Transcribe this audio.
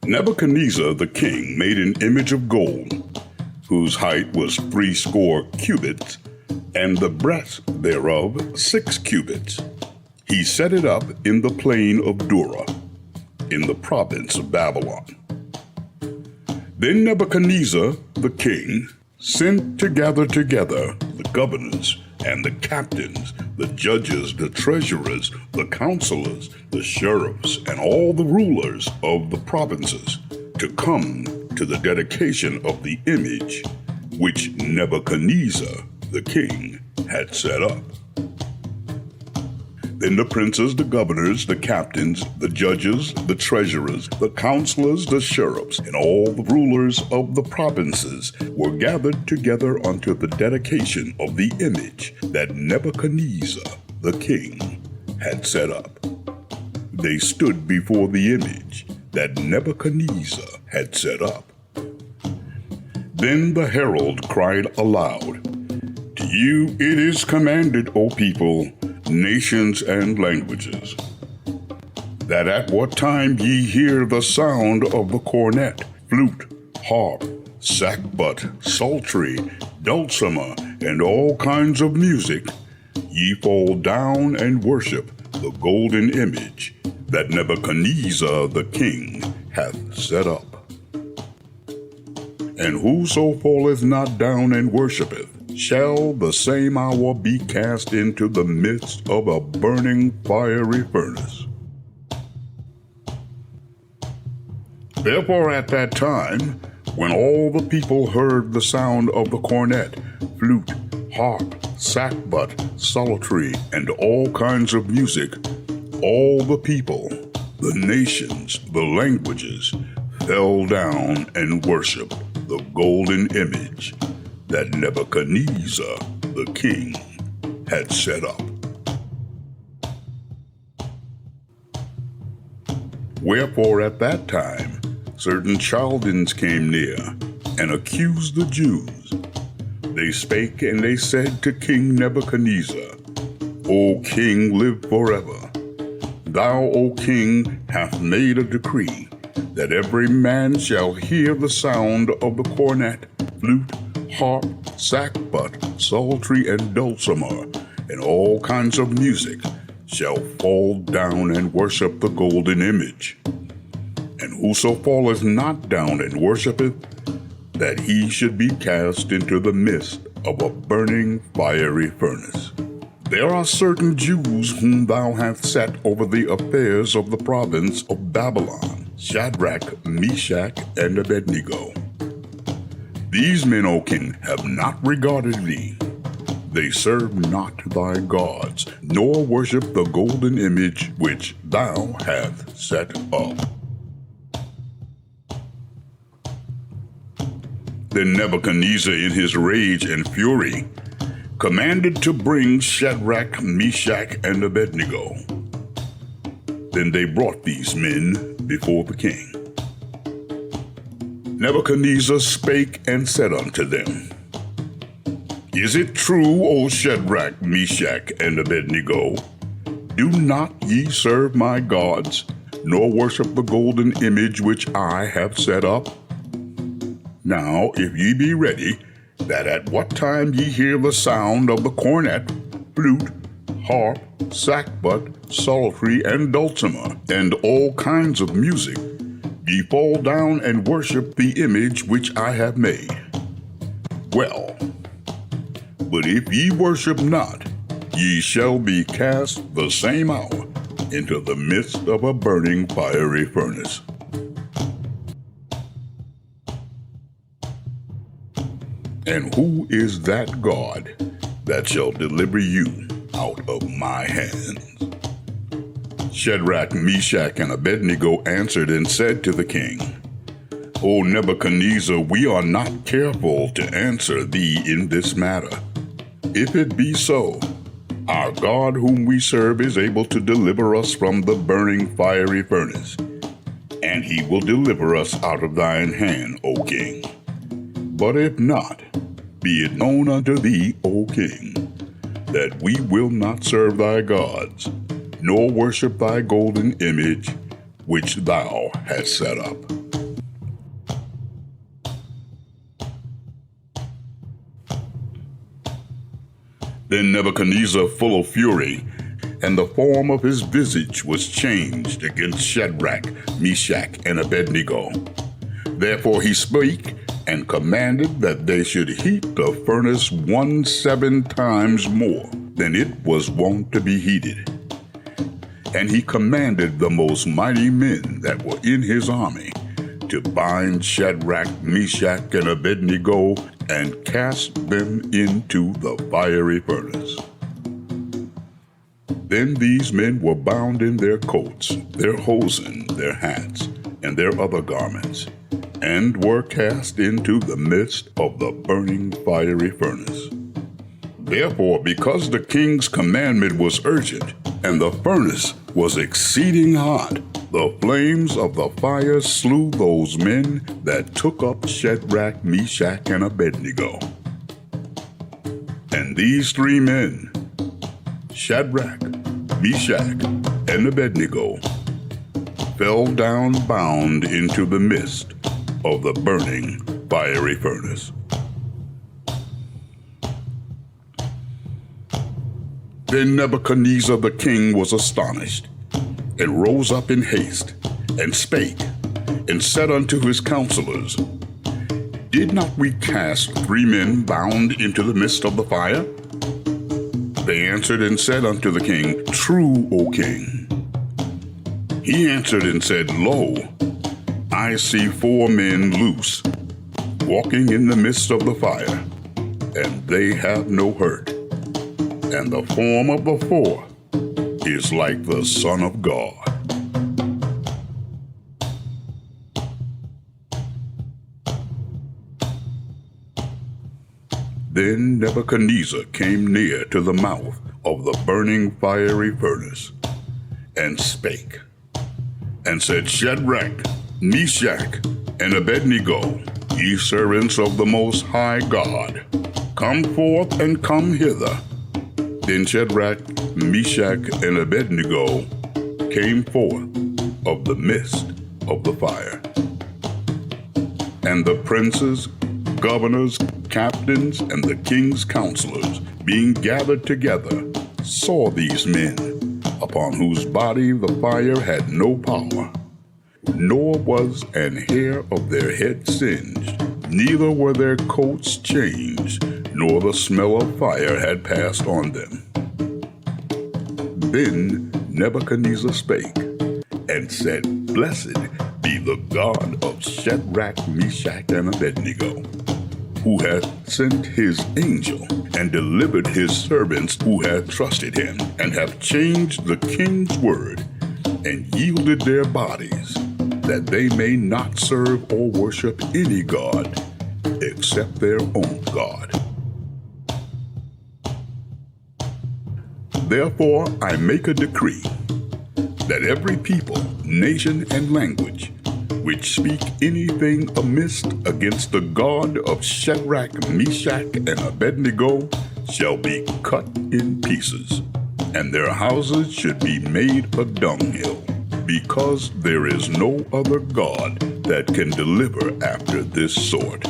Nebuchadnezzar the king made an image of gold, whose height was 80 cubits, and the breadth thereof 6 cubits. He set it up in the plain of Dura, in the province of Babylon. Then Nebuchadnezzar the king sent to gather together the governors and the captains, the judges, the treasurers, the counselors, the sheriffs, and all the rulers of the provinces to come to the dedication of the image which Nebuchadnezzar the king had set up. Then the princes, the governors, the captains, the judges, the treasurers, the counselors, the sheriffs, and all the rulers of the provinces were gathered together unto the dedication of the image that Nebuchadnezzar the king had set up. They stood before the image that Nebuchadnezzar had set up. Then the herald cried aloud, "To you it is commanded, O people, nations and languages, that at what time ye hear the sound of the cornet, flute, harp, sackbut, psaltery, dulcimer, and all kinds of music, ye fall down and worship the golden image that Nebuchadnezzar the king hath set up. And whoso falleth not down and worshipeth shall the same hour be cast into the midst of a burning fiery furnace." Therefore at that time, when all the people heard the sound of the cornet, flute, harp, sackbut, psaltery, and all kinds of music, all the people, the nations, the languages, fell down and worshiped the golden image that Nebuchadnezzar the king had set up. Wherefore at that time certain Chaldeans came near and accused the Jews. They spake and they said to King Nebuchadnezzar, "O king, live forever. Thou, O king, hast made a decree that every man shall hear the sound of the cornet, flute, harp, sackbut, psaltery, and dulcimer, and all kinds of music, shall fall down and worship the golden image. And whoso falleth not down and worshipeth, that he should be cast into the midst of a burning fiery furnace. There are certain Jews whom thou hast set over the affairs of the province of Babylon, Shadrach, Meshach, and Abednego. These men, O king, have not regarded thee. They serve not thy gods, nor worship the golden image which thou hast set up." Then Nebuchadnezzar, in his rage and fury, commanded to bring Shadrach, Meshach, and Abednego. Then they brought these men before the king. Nebuchadnezzar spake and said unto them, "Is it true, O Shadrach, Meshach, and Abednego? Do not ye serve my gods, nor worship the golden image which I have set up? Now, if ye be ready, that at what time ye hear the sound of the cornet, flute, harp, sackbut, psaltery, and dulcimer, and all kinds of music, ye fall down and worship the image which I have made. Well, but if ye worship not, ye shall be cast the same hour into the midst of a burning fiery furnace." And who is that God that shall deliver you out of my hands? Shadrach, Meshach, and Abednego answered and said to the king, "O Nebuchadnezzar, we are not careful to answer thee in this matter. If it be so, our God whom we serve is able to deliver us from the burning fiery furnace, and he will deliver us out of thine hand, O king. But if not, be it known unto thee, O king, that we will not serve thy gods, nor worship thy golden image which thou hast set up." Then Nebuchadnezzar, full of fury, and the form of his visage was changed against Shadrach, Meshach, and Abednego. Therefore he spake and commanded that they should heat the furnace 17 times more than it was wont to be heated. And he commanded the most mighty men that were in his army to bind Shadrach, Meshach, and Abednego and cast them into the fiery furnace. Then these men were bound in their coats, their hosen, their hats, and their other garments, and were cast into the midst of the burning fiery furnace. Therefore, because the king's commandment was urgent, and the furnace was exceeding hot, the flames of the fire slew those men that took up Shadrach, Meshach, and Abednego. And these 3 men, Shadrach, Meshach, and Abednego, fell down bound into the midst of the burning fiery furnace. Then Nebuchadnezzar the king was astonished, and rose up in haste, and spake, and said unto his counselors, Did not we cast 3 men bound into the midst of the fire? They answered and said unto the king, True, O king. He answered and said, Lo, I see 4 men loose, walking in the midst of the fire, and they have no hurt. And the form of the 4 is like the Son of God. Then Nebuchadnezzar came near to the mouth of the burning fiery furnace, and spake, and said, Shadrach, Meshach, and Abednego, ye servants of the Most High God, come forth and come hither. Then Shadrach, Meshach, and Abednego came forth of the midst of the fire. And the princes, governors, captains, and the king's counselors, being gathered together, saw these men, upon whose body the fire had no power, nor was an hair of their head singed, neither were their coats changed, nor the smell of fire had passed on them. Then Nebuchadnezzar spake, and said, Blessed be the God of Shadrach, Meshach, and Abednego, who hath sent his angel, and delivered his servants who had trusted him, and have changed the king's word, and yielded their bodies, that they may not serve or worship any god, except their own God. Therefore I make a decree, that every people, nation, and language, which speak anything amiss against the God of Shadrach, Meshach, and Abednego, shall be cut in pieces, and their houses should be made a dunghill, because there is no other God that can deliver after this sort.